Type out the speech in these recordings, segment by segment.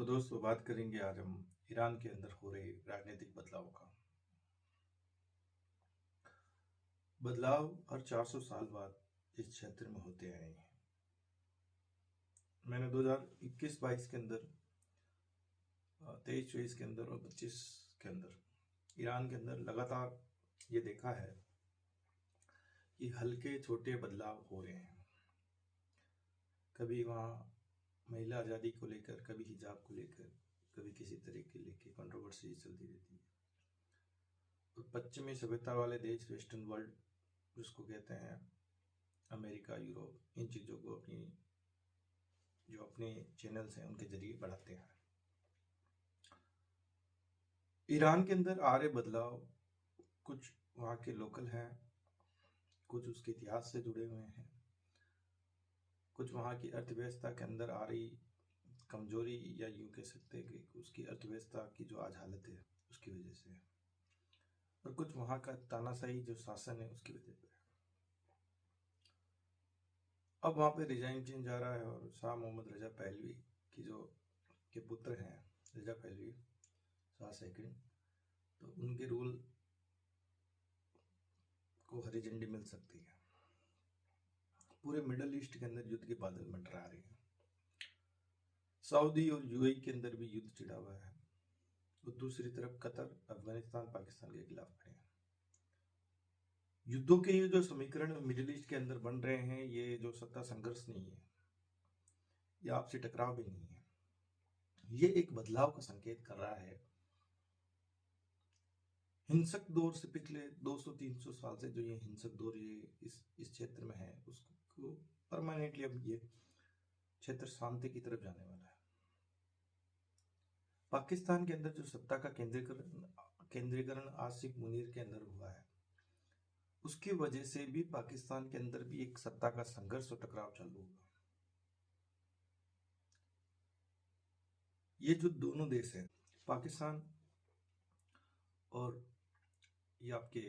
तो दोस्तों बात करेंगे आज हम ईरान के अंदर हो रहे राजनीतिक बदलाव का। बदलाव हर 400 साल बाद इस क्षेत्र में होते आए हैं। मैंने 2021-22 के अंदर 23-24 के अंदर और 25 के अंदर ईरान के अंदर लगातार ये देखा है कि हल्के छोटे बदलाव हो रहे हैं। कभी वहाँ महिला आज़ादी को लेकर, कभी हिजाब को लेकर, कभी किसी तरह के लेकर कंट्रोवर्सी चलती रहती है। और पश्चिमी सभ्यता वाले देश, वेस्टर्न वर्ल्ड जिसको कहते हैं अमेरिका, यूरोप, इन चीज़ों को अपने चैनल्स हैं उनके जरिए बढ़ाते हैं। ईरान के अंदर आ रहे बदलाव कुछ वहाँ के लोकल हैं, कुछ उसके इतिहास से जुड़े हुए हैं, कुछ वहाँ की अर्थव्यवस्था के अंदर आ रही कमजोरी या यूँ कह सकते हैं कि उसकी अर्थव्यवस्था की जो आज हालत है उसकी वजह से है, और कुछ वहाँ का तानाशाही जो शासन है उसकी वजह से है। अब वहाँ पे रिजाइम चेंज आ रहा है और शाह मोहम्मद रजा पहलवी की जो के पुत्र हैं रजा पहलवी शाह सेकंड, तो उनके रूल को हरी झंडी मिल सकती है। पूरे मिडल ईस्ट के अंदर युद्ध के बादल मंडरा रहे हैं। सऊदी और यूएई के अंदर भी युद्ध छिड़ा हुआ है, और दूसरी तरफ कतर, अफगानिस्तान, पाकिस्तान के खिलाफ खड़े हैं। युद्धों के ये जो समीकरण मिडिल ईस्ट के अंदर बन रहे हैं, ये जो सत्ता संघर्ष नहीं है, ये आपसी टकराव भी नहीं है, ये एक बदलाव का संकेत कर रहा है। हिंसक दौर से पिछले 200-300 साल से जो ये हिंसक दौर ये इस क्षेत्र में है, उसको परमानेंटली अब ये क्षेत्र शांति की तरफ जाने वाला है। पाकिस्तान के अंदर जो सत्ता का केंद्रीकरण आसिफ मुनीर के अंदर हुआ है, उसकी वजह से भी पाकिस्तान के अंदर भी एक सत्ता का संघर्ष और टकराव चालू होगा। ये जो दोनों देश हैं, पाकिस्तान और ये आपके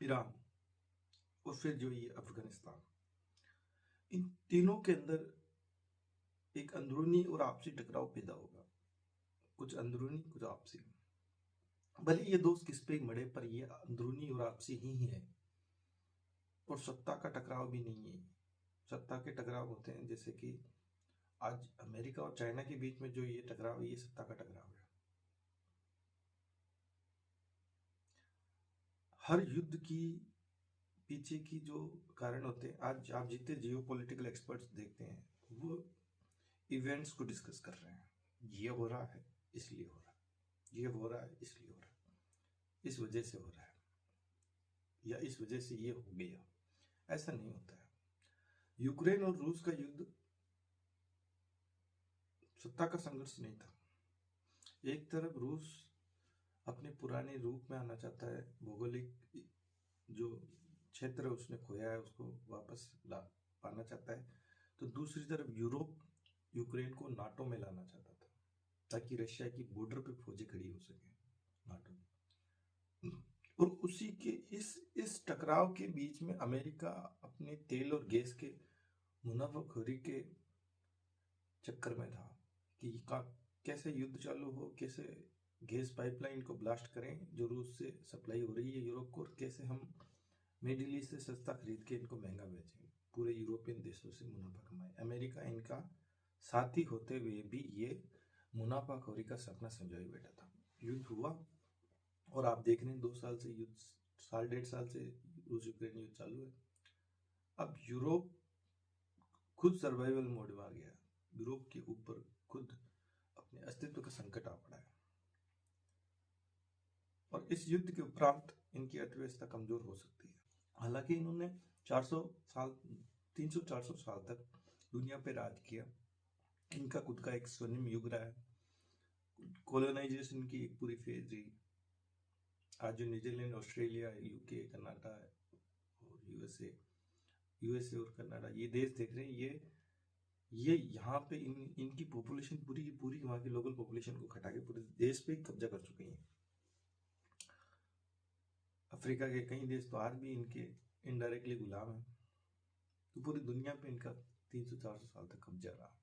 ईरान और फिर जो ये अफगानिस्तान, इन तीनों के अंदर एक अंदरूनी और आपसी टकराव पैदा होगा, कुछ अंदरूनी कुछ आपसी। भले ये दोस्त किस पे मरे, पर ये अंदरूनी और आपसी ही है, और सत्ता का टकराव भी नहीं है। सत्ता के टकराव होते हैं जैसे कि आज अमेरिका और चाइना के बीच में जो ये टकराव है, ये सत्ता का टकराव है। हर युद्ध की पीछे की जो कारण होते हैं, आज आप जितने जियो पॉलिटिकल एक्सपर्ट्स देखते हैं वो इवेंट्स को डिस्कस कर रहे हैं। ये हो रहा है इसलिए हो रहा है, ये हो रहा है इसलिए हो रहा है, इस वजह से हो रहा है, या इस वजह से ये हो गया। ऐसा नहीं होता है। यूक्रेन और रूस का युद्ध सत्ता का संघर्ष नहीं था। एक तरफ रूस अपने पुराने रूप में आना चाहता है, भौगोलिक जो क्षेत्र उसने खोया है उसको वापस ला पाना चाहता है, तो दूसरी तरफ यूरोप यूक्रेन को नाटो में लाना चाहता था ताकि रशिया की बॉर्डर पे फौजें खड़ी हो सके नाटो में। और उसी के इस टकराव के बीच में अमेरिका अपने तेल और गैस के मुनाफाखोरी के चक्कर में था कि कैसे युद्ध चालू हो, कैसे गैस पाइपलाइन को ब्लास्ट करें जो रूस से सप्लाई हो रही है यूरोप को, और कैसे हम मिडिल ईस्ट से सस्ता खरीद के इनको महंगा बेचें, पूरे यूरोपियन देशों से मुनाफा कमाए। अमेरिका इनका साथी होते हुए भी ये मुनाफाखोरी का सपना संजोए बैठा था। युद्ध हुआ और आप देख रहे हैं 2 साल से युद्ध, साल 1.5 साल से रूस यूक्रेन युद्ध चालू है। अब यूरोप खुद सर्वाइवल मोड में आ गया। यूरोप के ऊपर खुद अपने अस्तित्व का संकट आ पड़ा है, और इस युद्ध के उपरांत इनकी अर्थव्यवस्था कमजोर हो सकती है। हालांकि इन्होंने 400 साल 300-400 साल तक दुनिया पे राज किया, इनका खुद का एक स्वर्णिम युग रहा है। कॉलोनाइजेशन की एक पूरी फेज रही। आज जो न्यूजीलैंड, ऑस्ट्रेलिया, यूके, कनाडा और यूएसए और कनाडा ये देश देख रहे हैं, ये यहाँ पे इनकी पॉपुलेशन पूरी की पूरी वहाँ की लोकल पॉपुलेशन को खटा के पूरे देश पे कब्जा कर चुकी हैं। अफ्रीका के कई देश तो आज भी इनके इनडायरेक्टली गुलाम हैं। तो पूरी दुनिया पे इनका 300-400 साल तक कब्जा रहा।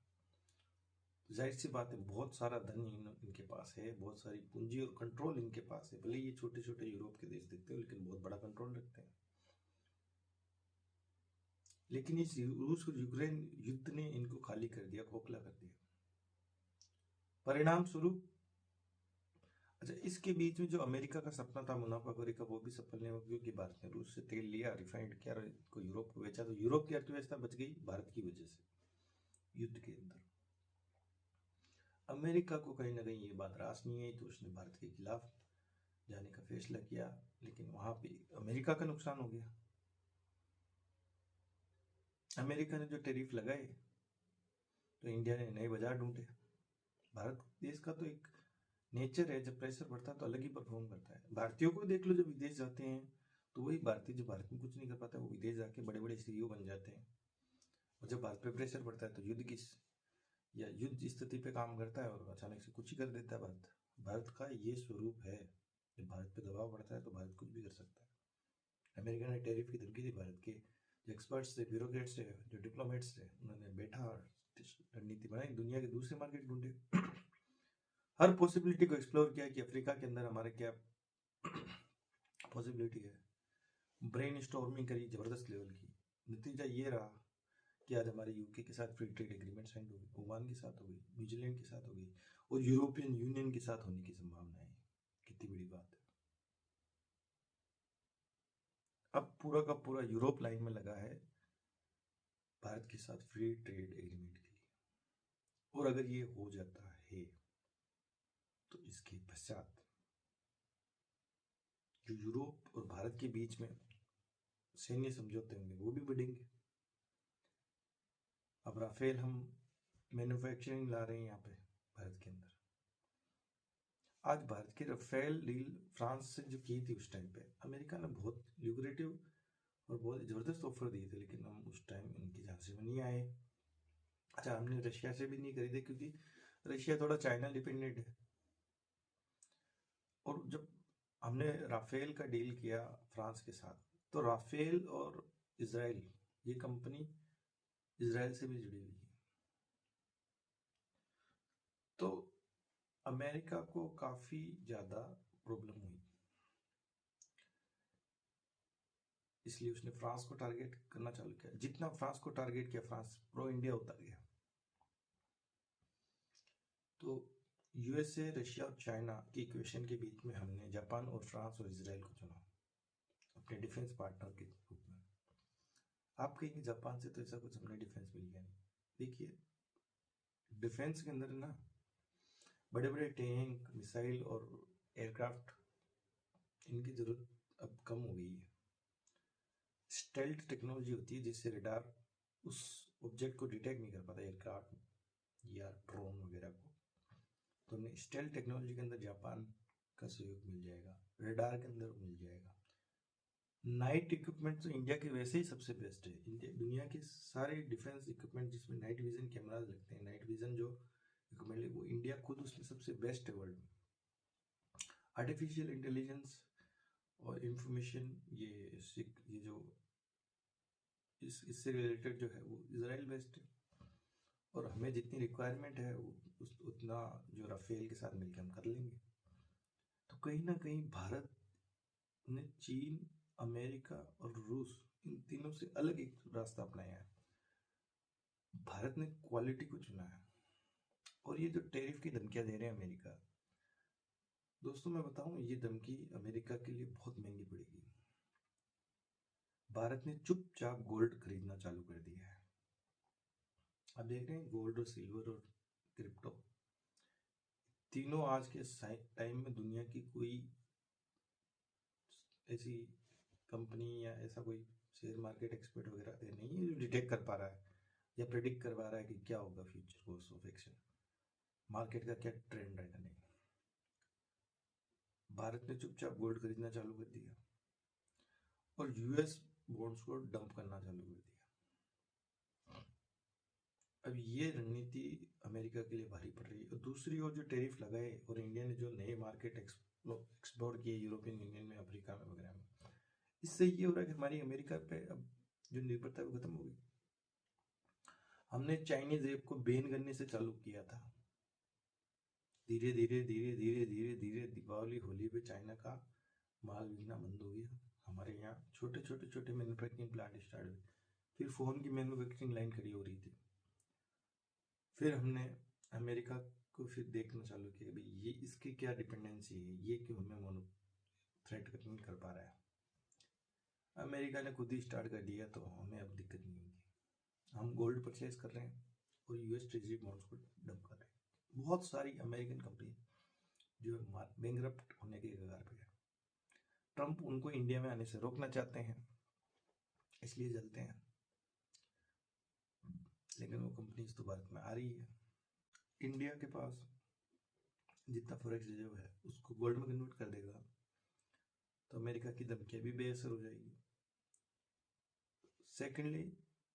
जाहिर सी बात है, बहुत सारा धन इनके पास है, बहुत सारी पूंजी और कंट्रोल इनके पास है। भले ये छोटे छोटे यूरोप के देश दिखते हो, लेकिन बहुत बड़ा कंट्रोल रखते हैं। लेकिन इस रूस और यूक्रेन युद्ध ने इनको खाली कर दिया, खोखला कर दिया। परिणाम स्वरूप, अच्छा, इसके बीच में जो अमेरिका का सपना था मुनाफाखोरी का, वो भी सफल नहीं हुआ, क्योंकि भारत ने रूस से तेल लिया, रिफाइंड किया और को यूरोप को बेचा। तो यूरोप की अर्थव्यवस्था बच गई भारत की वजह से युद्ध के अंदर। अमेरिका को कहीं ना कहीं ये बात रास नहीं आई, तो उसने भारत के खिलाफ जाने का फैसला किया, लेकिन वहां पे अमेरिका का नुकसान हो गया। अमेरिका ने जो टैरिफ लगाए, तो इंडिया ने नए बाजार ढूंढे। भारत देश का तो एक नेचर है, जब प्रेशर बढ़ता है तो अलग ही परफॉर्म करता है। भारतीयों को देख लो, जब विदेश जाते हैं तो वही भारतीय जो भारत में कुछ नहीं कर पाता, वो विदेश जाके बड़े बड़े सीईओ बन जाते हैं। और जब भारत पे प्रेशर पड़ता है तो युद्ध स्थिति पे काम करता है और अचानक से कुछ ही कर देता है भारत। भारत का ये स्वरूप है, जब भारत पे दबाव पड़ता है तो भारत कुछ भी कर सकता है। अमेरिका ने टैरिफ की धमकी दी, भारत के जो एक्सपर्ट्स थे, ब्यूरोक्रेट्स थे, जो डिप्लोमेट्स थे, उन्होंने बैठा और रणनीति बनाई, दुनिया के दूसरे मार्केट ढूंढे, हर पॉसिबिलिटी को एक्सप्लोर किया कि अफ्रीका के अंदर हमारे क्या पॉसिबिलिटी है। ब्रेन स्टॉर्मिंग करी जबरदस्त लेवल की। नतीजा ये रहा कि आज हमारे यूके के साथ फ्री ट्रेड एग्रीमेंट साइन हो गई, ओमान के साथ हो गई, न्यूजीलैंड के साथ हो गई, और यूरोपियन यूनियन के साथ होने की संभावना है। कितनी बड़ी बात है। अब पूरा का पूरा यूरोप लाइन में लगा है भारत के साथ फ्री ट्रेड एग्रीमेंट के लिए। और अगर ये हो जाता है तो इसके पश्चात जो यूरोप और भारत के बीच में सैन्य समझौते होंगे वो भी बढ़ेंगे। अब राफेल हम मैन्युफैक्चरिंग ला रहे हैं यहाँ पे भारत के अंदर। आज भारत की राफेल डील फ्रांस से जो की थी, उस टाइम पे अमेरिका ने बहुत ल्यूक्रेटिव और बहुत ज़बरदस्त ऑफर दिए थे, लेकिन हम उस टाइम इनकी झांसे में नहीं आए। अच्छा, हमने रशिया से भी नहीं खरीदे, क्योंकि रशिया थोड़ा चाइना डिपेंडेंट है। और जब हमने राफेल का डील किया फ्रांस के साथ, तो राफेल और इसराइल, ये कंपनी इसराइल से भी जुड़ी हुई है। तो अमेरिका को काफी ज्यादा प्रॉब्लम हुई, इसलिए उसने फ्रांस को टारगेट करना चालू किया। जितना फ्रांस को टारगेट किया, फ्रांस प्रो इंडिया होता गया। तो यूएसए, रशिया और चाइना की इक्वेशन के बीच में हमने जापान और फ्रांस और इसराइल को चुना अपने डिफेंस पार्टनर के रूप में। आप कहेंगे जापान से तो ऐसा कुछ हमने डिफेंस मिल गया नहीं। देखिए, डिफेंस के अंदर ना बड़े बड़े टैंक, मिसाइल और एयरक्राफ्ट, इनकी जरूरत अब कम हो गई है। स्टेल्थ टेक्नोलॉजी होती है, जिससे रडार उस ऑब्जेक्ट को डिटेक्ट नहीं कर पाता, एयरक्राफ्ट या ड्रोन वगैरह को। तो हमें स्टेल्थ टेक्नोलॉजी के अंदर जापान का सहयोग मिल जाएगा, रडार के अंदर मिल जाएगा। नाइट इक्विपमेंट तो इंडिया के वैसे ही सबसे बेस्ट है। इंडिया दुनिया के सारे डिफेंस इक्विपमेंट जिसमें नाइट विजन कैमराज लगते हैं, नाइट विजन जो इक्विपमेंट है, वो इंडिया खुद उसमें सबसे बेस्ट है वर्ल्ड में। आर्टिफिशियल इंटेलिजेंस और इंफॉर्मेशन, ये जो इससे रिलेटेड जो है, वो इसराइल बेस्ट है। और हमें जितनी रिक्वायरमेंट है उतना जो राफेल के साथ मिलकर हम कर लेंगे। तो कहीं ना कहीं भारत ने चीन, अमेरिका और रूस, इन तीनों से अलग एक रास्ता अपनाया है। भारत ने क्वालिटी को चुना है। और ये जो टैरिफ की धमकियां दे रहे हैं अमेरिका, दोस्तों मैं बताऊं, ये धमकी अमेरिका के लिए बहुत महंगी पड़ेगी। भारत ने चुपचाप गोल्ड खरीदना चालू कर दिया है। अब देख रहे हैं, गोल्ड और सिल्वर और क्रिप्टो, तीनों आज के टाइम में दुनिया की कोई ऐसी कंपनी या ऐसा कोई शेयर मार्केट एक्सपर्ट वगैरह नहीं है जो डिटेक्ट कर पा रहा है या प्रेडिक्ट कर पा रहा है कि क्या होगा future course of action, market का क्या ट्रेंड रहेगा। नहीं, भारत ने चुपचाप गोल्ड खरीदना चालू कर दिया और यूएस बॉन्ड्स को डंप करना चालू कर दिया। अब ये रणनीति अमेरिका के लिए भारी पड़ रही है। और दूसरी ओर जो टैरिफ लगाए और इंडिया ने जो नए मार्केट एक्सप्लोर किए यूरोपियन यूनियन में, अफ्रीका में वगैरह में, इससे ये हो रहा है कि हमारी अमेरिका पे अब जो निर्भरता है वो खत्म हो गई। हमने चाइनीज ऐप को बैन करने से चालू किया था, धीरे धीरे धीरे धीरे धीरे धीरे दीपावली होली पे चाइना का माल बिकना बंद हो गया। हमारे यहाँ छोटे छोटे छोटे मैन्युफैक्चरिंग प्लांट स्टार्ट हुए। फिर फ़ोन की मैन्युफैक्चरिंग लाइन खड़ी हो रही थी। फिर हमने अमेरिका को फिर देखना चालू किया, भाई ये इसकी क्या डिपेंडेंसी है, ये क्यों हमें मोनो थ्रेट नहीं कर पा रहा है। अमेरिका ने खुद ही स्टार्ट कर दिया तो हमें अब दिक्कत नहीं होगी। हम गोल्ड परचेज कर रहे हैं और यूएस ट्रेजरी बॉन्ड्स को डंप कर रहे हैं। बहुत सारी अमेरिकन कंपनी जो बैंकरप्ट होने के कगार पे है। ट्रंप उनको इंडिया में आने से रोकना चाहते हैं, इसलिए जलते हैं, लेकिन वो कंपनीज तो भारत में आ रही है। इंडिया के पास जितना फॉरेक्स रिजर्व है उसको गोल्ड में कन्वर्ट कर देगा तो अमेरिका की धमकियां भी बेअसर हो जाएगी। सेकेंडली,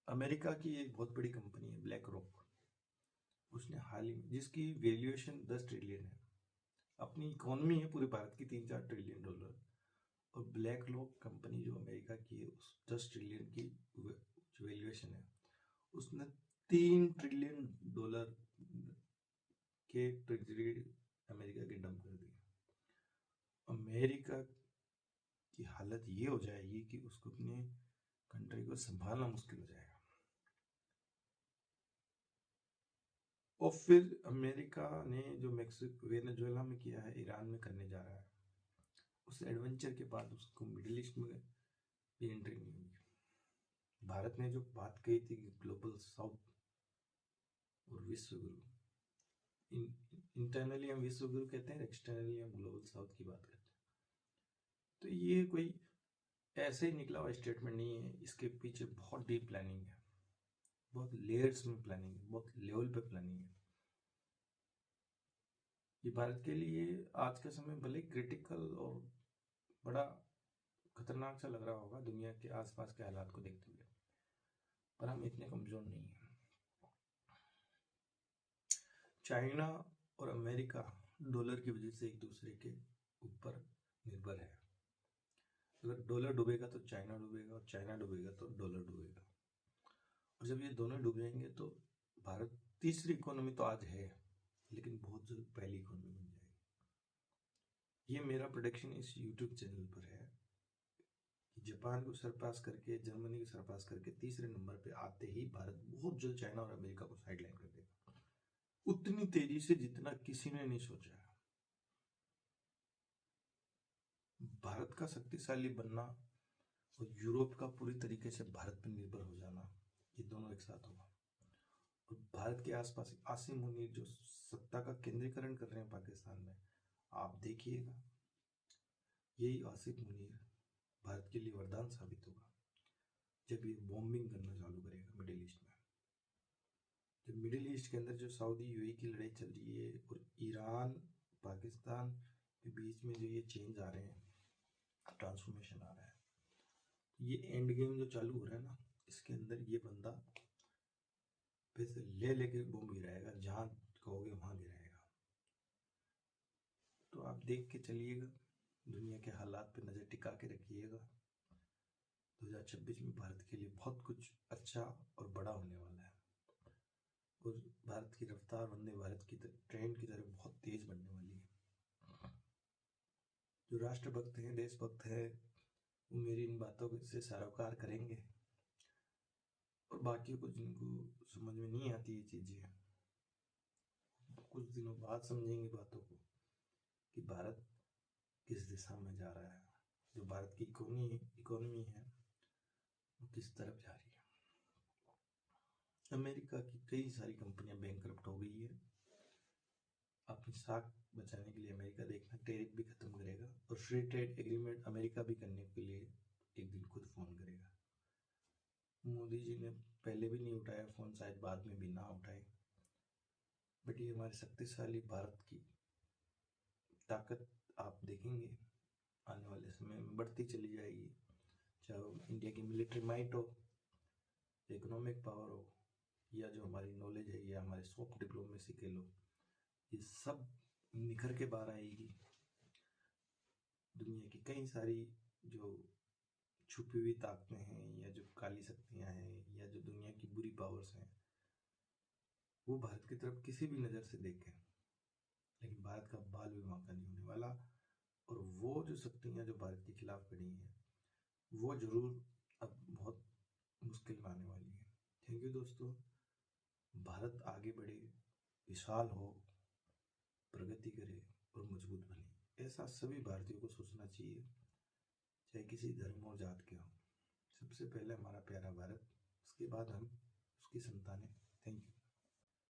अमेरिका की एक बहुत बड़ी कंपनी है ब्लैक रॉक, उसने हाल ही में, जिसकी वैल्यूएशन 10 ट्रिलियन है, अपनी इकोनॉमी है पूरे भारत की $3-4 ट्रिलियन, और ब्लैक रॉक कंपनी जो अमेरिका की है उस 10 ट्रिलियन की जो वैल्यूएशन है उसने $3 ट्रिलियन के ट्रेजरी अमेरिका के डंप कर दिए। अमेरिका की हालत ये हो जाएगी कि उसको अपने कंट्री को संभालना मुश्किल हो जाएगा। और फिर अमेरिका ने जो वेनेजुएला में किया है, ईरान में करने जा रहा है, उस एडवेंचर के बाद उसको मिडिल ईस्ट में भी एंट्री नहीं होगी। भारत ने जो बात कही थी कि ग्लोबल साउथ और विश्व गुरु, इंटरनली हम विश्व गुरु कहते हैं, एक्सटर्नली हम ग्लोबल साउथ की बात करते हैं। तो ये कोई ऐसे ही निकला हुआ स्टेटमेंट नहीं है, इसके पीछे बहुत डीप प्लानिंग है, बहुत लेयर्स में प्लानिंग है, बहुत लेवल पे प्लानिंग है। ये भारत के लिए आज के समय भले क्रिटिकल और बड़ा खतरनाक सा लग रहा होगा दुनिया के आसपास के हालात को देखते हुए, पर हम इतने कमजोर नहीं हैं। चाइना और अमेरिका डॉलर की वजह से एक दूसरे के ऊपर निर्भर है। अगर डॉलर डूबेगा तो चाइना डूबेगा, और चाइना डूबेगा तो डॉलर डूबेगा। और जब ये दोनों डूब जाएंगे तो भारत तीसरी इकोनॉमी तो आज है, लेकिन बहुत जल्द पहली इकोनॉमी बन जाएगी। ये मेरा प्रेडिक्शन इस यूट्यूब चैनल पर है कि जापान को सरपास करके, जर्मनी को सरपास करके तीसरे नंबर पे आते ही भारत बहुत जल्द चाइना और अमेरिका को साइडलाइन कर देगा, उतनी तेजी से जितना किसी ने नहीं सोचा। भारत का शक्तिशाली बनना और यूरोप का पूरी तरीके से भारत पर निर्भर हो जाना, ये दोनों एक साथ होगा। और भारत के आसपास आसिम मुनीर जो सत्ता का केंद्रीकरण कर रहे हैं पाकिस्तान में, आप देखिएगा, यही आसिफ मुनीर भारत के लिए वरदान साबित होगा जब ये बॉम्बिंग करना चालू करेगा मिडिल ईस्ट में। जब मिडिल ईस्ट के अंदर जो सऊदी यूएई की लड़ाई चल रही है और ईरान पाकिस्तान के बीच में जो ये चेंज आ रहे हैं, ट्रांसफॉर्मेशन आ रहा है, ये एंड गेम जो चालू हो रहा है ना, इसके अंदर ये बंदा फिर से लेके बॉम्ब गिराएगा, जहाँ कहोगे वहाँ गिराएगा। तो आप देख के चलिएगा, दुनिया के हालात पे नज़र टिका के रखिएगा। 2026 में भारत के लिए बहुत कुछ अच्छा और बड़ा होने वाला है, और भारत की रफ्तार वंदे भारत की ट्रेन की तरफ बहुत तेज बढ़ने वाली है। जो राष्ट्रभक्त हैं, देशभक्त हैं, वो मेरी इन बातों से सरोकार करेंगे, और बाकी को जिनको समझ में नहीं आती ये चीज़ें, कुछ दिनों बाद समझेंगे बातों को कि भारत किस दिशा में जा रहा है, जो भारत की इकोनॉमी है वो किस तरफ जा रही है। अमेरिका की कई सारी कंपनियां बैंकरप्ट हो गई है। अपनी साख बचाने के लिए अमेरिका देखना टैरिफ भी खत्म करेगा, और फ्री ट्रेड एग्रीमेंट अमेरिका भी करने के लिए एक दिन खुद फोन करेगा। मोदी जी ने पहले भी नहीं उठाया फोन, शायद बाद में भी ना उठाए, बट ये हमारे शक्तिशाली भारत की ताकत आप देखेंगे आने वाले समय में बढ़ती चली जाएगी। चाहे वो इंडिया की मिलिट्री माइट हो, इकोनॉमिक पावर हो, या जो हमारी नॉलेज है, या हमारे सॉफ्ट डिप्लोमेसी के लो, ये सब निखर के बाहर आएगी। दुनिया की कई सारी जो छुपी हुई ताकतें हैं, या जो काली शक्तियां हैं, या जो दुनिया की बुरी पावर्स हैं, वो भारत की तरफ किसी भी नज़र से देखें, लेकिन भारत का बाल विवाह का नहीं होने वाला। और वो जो शक्तियाँ जो भारत के खिलाफ खड़ी हैं वो जरूर अब बहुत मुश्किल में आने वाली है। थैंक यू दोस्तों। भारत आगे बढ़े, विशाल हो, प्रगति करे और मजबूत बने, ऐसा सभी भारतीयों को सोचना चाहिए, चाहे किसी धर्म और जात के हो। सबसे पहले हमारा प्यारा भारत, उसके बाद हम उसकी संतानें। Thank you.